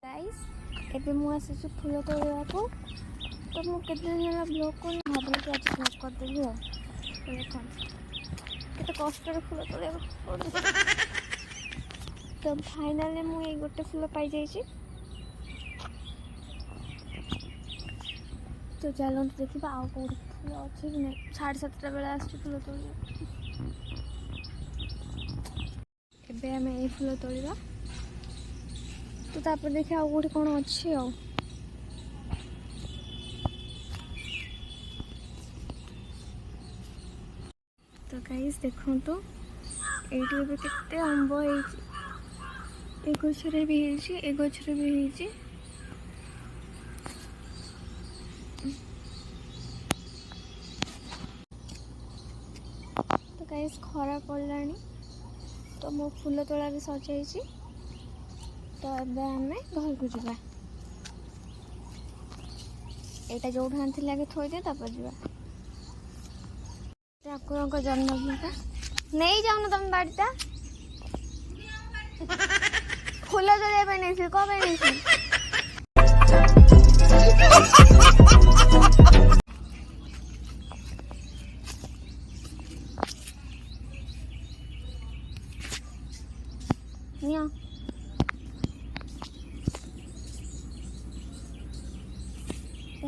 Guys एबे मु आसी फूल तोड़ा को तो मु केते दिन होला ब्लॉग को भाबले कि आज ब्लॉग कर देबी हो देखो केते कष्ट रे फूल तोड़े तो फाइनली मु ए गोटे फूल पाई जाई छी तो चलो देखिबा आ को फूल अछि कि नै 7:30 बेला आसी फूल तोड़ी एबे हमें ए फूल तोड़ीबा तो तापर देखिए आउ गोटे कौन अच्छी आ तो गाइस देखो तो ये केते अंब ए गछरे भी है ए गछरे भी है तो गाइस खरा पड़लानी तो मो फूल तोड़ा भी सजाई तो अब आम घर को जावा यहाँ जो आनी आगे थोदे तापर जा ठाकुर का जन्मदिन का नहीं जाऊन तुम बाड़ीटा फूल तोड़ा नहीं कौन नहीं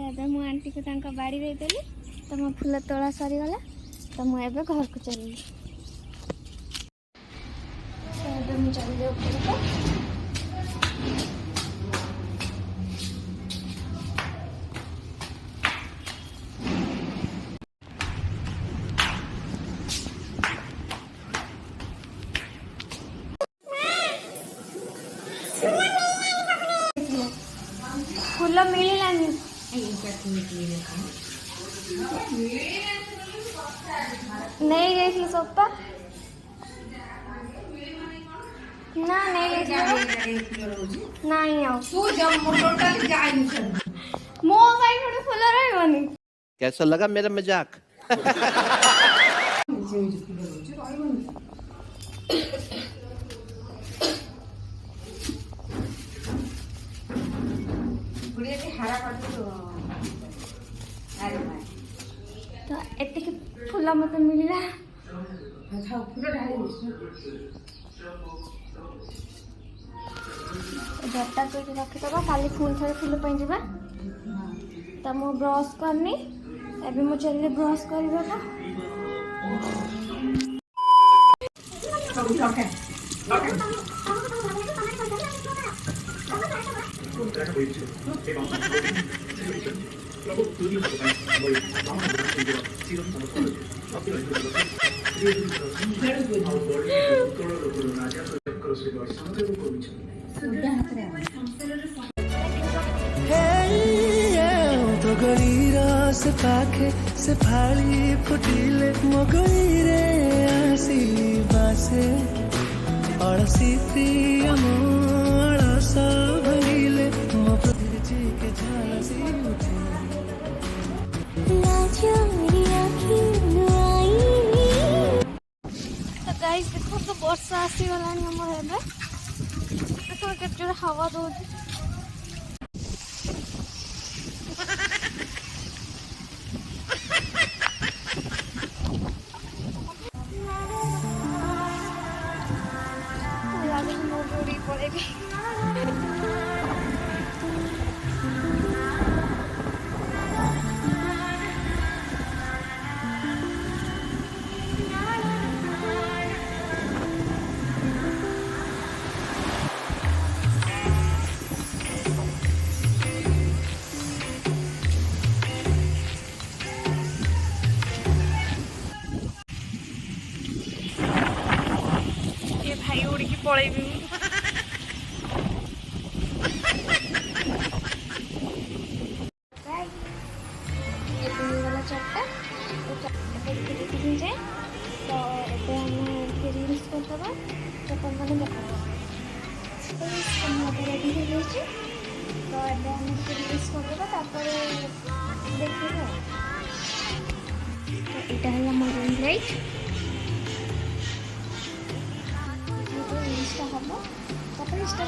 तो मु आंटी को बाड़ी देदेली तो मो फूल तोड़ा सरीगला तो मुझे घर को चली तो मुझे चल ऊपर फूल मिललानी नहीं गई सोपा ना नहीं मो भाई फूल रही कैसा लगा मेरा मजाक? तो एते फूल मत मिलला जटा को रखिदबा काली फूल थे फूल पे जावा तो मु ब्रश करनी एबे मु चलले ब्रश करबा तो गलीरा से पाखे से फाड़ी फुटिले मगई रे आसी बासे अड़सी अड़स भगिले मो पृथ्वी के झालसी उठे तो गाइस देखो तो वर्षा आसी गलानी हमर हेबे देखो केते जोर हवा दउछ लागे मोर जोड़ी पड़ेगी भाई उड़ी की पड़ेबी चार्टा जाए तो ये रिल्स करदे तो तुम मैंने देख रेडी हो गई तो रिल्स करदे देखिए तो यहाँ है मोर रिंग लाइट हम तापर इष्टा